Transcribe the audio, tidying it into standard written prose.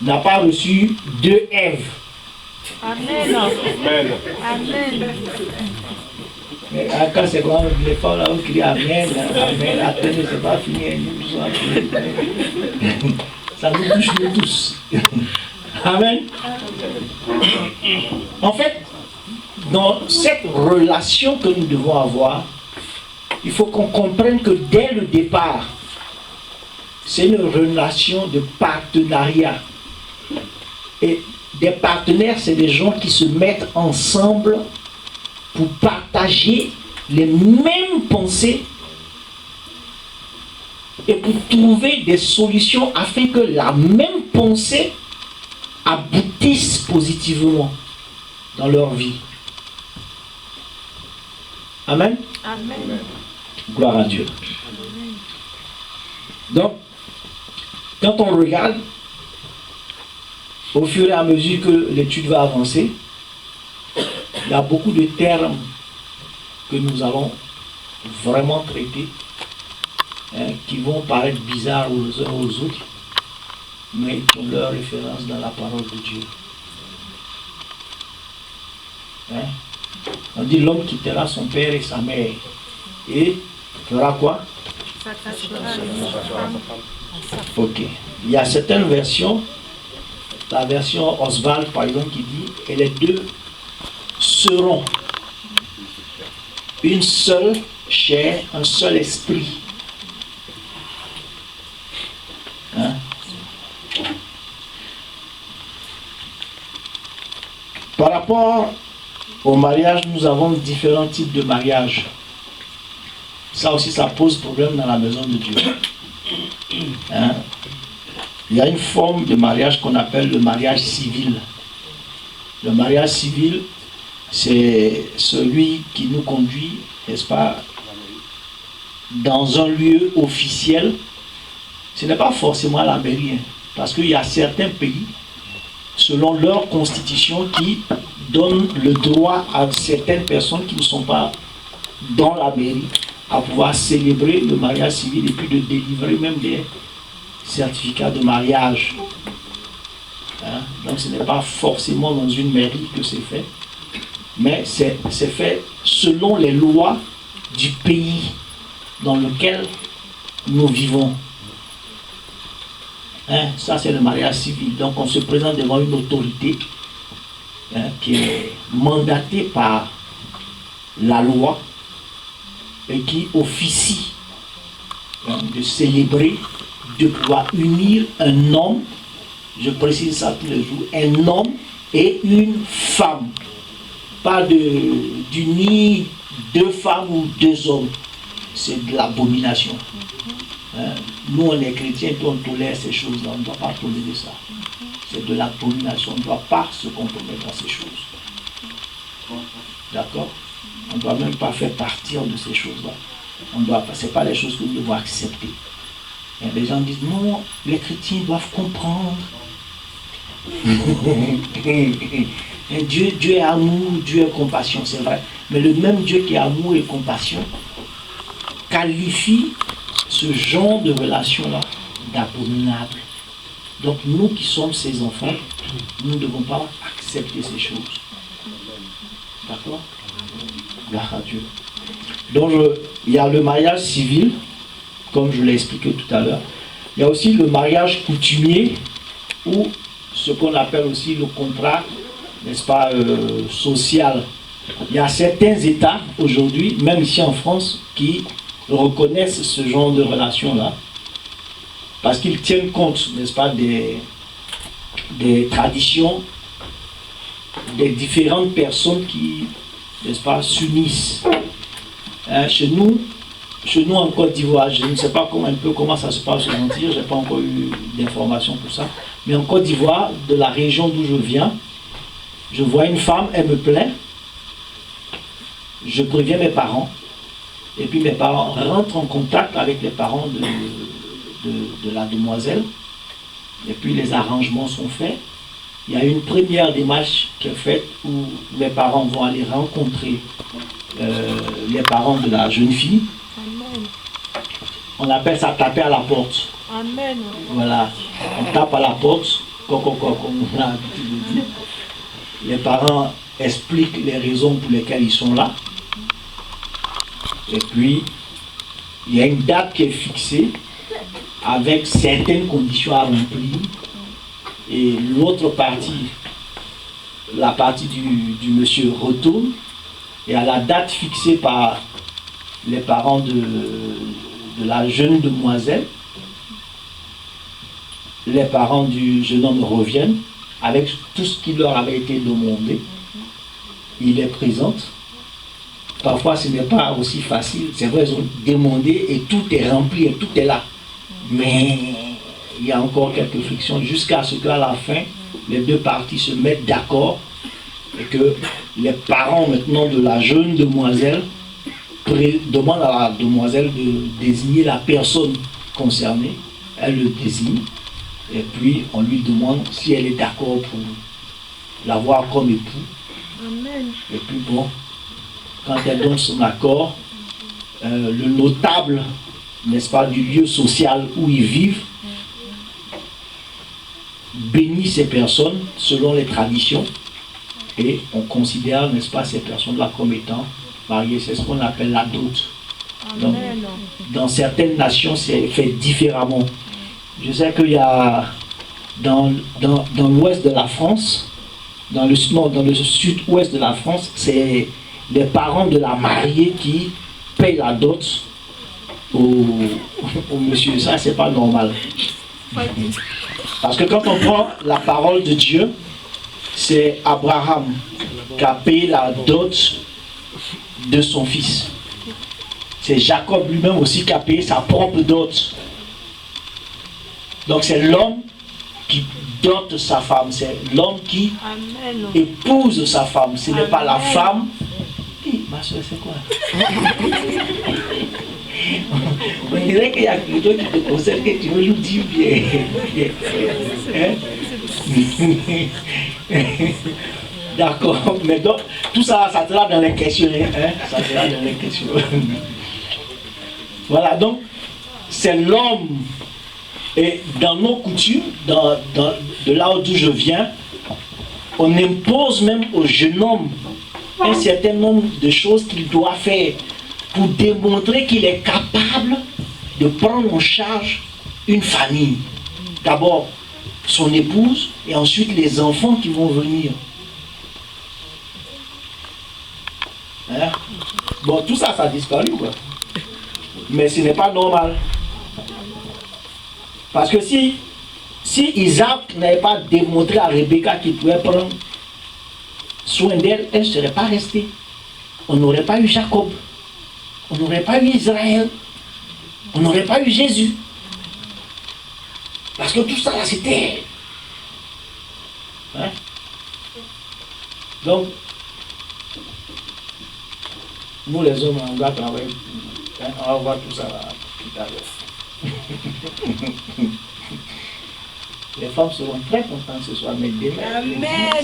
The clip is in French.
n'a pas reçu deux Èves. Amen. Amen. Mais quand c'est quand les femmes là, on crie Amen, Amen, attendez, c'est pas fini, ça nous touche nous tous. Amen. En fait, dans cette relation que nous devons avoir, il faut qu'on comprenne que dès le départ, c'est une relation de partenariat. Et des partenaires, c'est des gens qui se mettent ensemble pour partager les mêmes pensées et pour trouver des solutions afin que la même pensée aboutisse positivement dans leur vie. Amen. Amen. Gloire à Dieu. Donc, quand on regarde, au fur et à mesure que l'étude va avancer, il y a beaucoup de termes que nous allons vraiment traiter, qui vont paraître bizarres aux uns aux autres, mais qui ont leur référence dans la parole de Dieu. On dit l'homme quittera son père et sa mère et fera quoi? Ok. Il y a certaines versions, la version Oswald par exemple qui dit et les deux seront une seule chair, un seul esprit. Par rapport au mariage, nous avons différents types de mariage. Ça aussi, ça pose problème dans la maison de Dieu. Il y a une forme de mariage qu'on appelle le mariage civil. Le mariage civil, c'est celui qui nous conduit, n'est-ce pas, dans un lieu officiel. Ce n'est pas forcément la mairie, parce qu'il y a certains pays, selon leur constitution, qui donnent le droit à certaines personnes qui ne sont pas dans la mairie à pouvoir célébrer le mariage civil et puis de délivrer même des certificats de mariage. Donc ce n'est pas forcément dans une mairie que c'est fait, mais c'est fait selon les lois du pays dans lequel nous vivons. Ça c'est le mariage civil. Donc on se présente devant une autorité qui est mandatée par la loi et qui officie de célébrer, de pouvoir unir un homme, je précise ça tous les jours, un homme et une femme. Pas d'unir deux femmes ou deux hommes. C'est de l'abomination. Nous on est chrétiens et on tolère ces choses-là, on ne doit pas tolérer ça. C'est de l'abomination, on ne doit pas se compromettre à ces choses. D'accord? On ne doit même pas faire partir de ces choses-là. Ce n'est pas les choses que nous devons accepter. Et les gens disent, non, les chrétiens doivent comprendre. Dieu est amour, Dieu est compassion, c'est vrai. Mais le même Dieu qui est amour et compassion qualifie ce genre de relation-là d'abominable. Donc nous qui sommes ses enfants, nous ne devons pas accepter ces choses. D'accord? Gloire à Dieu. Donc il y a le mariage civil, comme je l'ai expliqué tout à l'heure. Il y a aussi le mariage coutumier, ou ce qu'on appelle aussi le contrat, n'est-ce pas, social. Il y a certains États aujourd'hui, même ici en France, qui reconnaissent ce genre de relation-là, parce qu'ils tiennent compte, n'est-ce pas, des traditions des différentes personnes qui, n'est-ce pas, s'unissent. Chez nous en Côte d'Ivoire, je ne sais pas comment ça se passe au Zaïre, je n'ai pas encore eu d'informations pour ça, mais en Côte d'Ivoire, de la région d'où je viens, je vois une femme, elle me plaît, je préviens mes parents, et puis mes parents rentrent en contact avec les parents de la demoiselle, et puis les arrangements sont faits. Il y a une première démarche qui est faite où mes parents vont aller rencontrer les parents de la jeune fille. Amen. On appelle ça taper à la porte. Amen. Voilà, on tape à la porte comme on a l'habitude de dire. Les parents expliquent les raisons pour lesquelles ils sont là. Et puis, il y a une date qui est fixée avec certaines conditions à remplir. Et l'autre partie, la partie du monsieur retourne. Et à la date fixée par les parents de la jeune demoiselle, les parents du jeune homme reviennent avec tout ce qui leur avait été demandé. Il les présente. Parfois, ce n'est pas aussi facile. C'est vrai, ils ont demandé et tout est rempli et tout est là. Mais il y a encore quelques frictions jusqu'à ce qu'à la fin, les deux parties se mettent d'accord et que les parents maintenant de la jeune demoiselle demandent à la demoiselle de désigner la personne concernée. Elle le désigne et puis on lui demande si elle est d'accord pour l'avoir comme époux. Amen. Et puis bon, quand elle donne son accord, le notable, n'est-ce pas, du lieu social où ils vivent, bénit ces personnes selon les traditions et on considère, n'est-ce pas, ces personnes-là comme étant mariées. C'est ce qu'on appelle la dot. Dans certaines nations, c'est fait différemment. Je sais qu'il y a dans l'ouest de la France, dans le sud-ouest de la France, c'est les parents de la mariée qui payent la dot au monsieur. Ça, c'est pas normal. Parce que quand on prend la parole de Dieu, c'est Abraham qui a payé la dot de son fils. C'est Jacob lui-même aussi qui a payé sa propre dot. Donc c'est l'homme qui dote sa femme, c'est l'homme qui épouse sa femme. Ce n'est pas la femme. Ma soeur, c'est quoi? On dirait qu'il y a quelqu'un qui te conseille que tu veux nous dire bien. Hein? D'accord, mais donc tout ça, ça sera dans les questions. Hein? Ça sera dans les questions. Voilà, donc c'est l'homme. Et dans nos coutumes, de là d'où je viens, on impose même au jeune homme un certain nombre de choses qu'il doit faire pour démontrer qu'il est capable de prendre en charge une famille. D'abord son épouse et ensuite les enfants qui vont venir. Hein? Bon, tout ça, ça a disparu, quoi. Mais ce n'est pas normal. Parce que si Isaac n'avait pas démontré à Rebecca qu'il pouvait prendre soin d'elle, elle ne serait pas restée. On n'aurait pas eu Jacob. On n'aurait pas eu Israël. On n'aurait pas eu Jésus. Parce que tout ça, là, c'était... Hein? Donc, nous les hommes, on doit travailler. Hein? On va voir tout ça là, tout à l'heure. Les femmes seront très contentes ce soir, mais demain... Amen.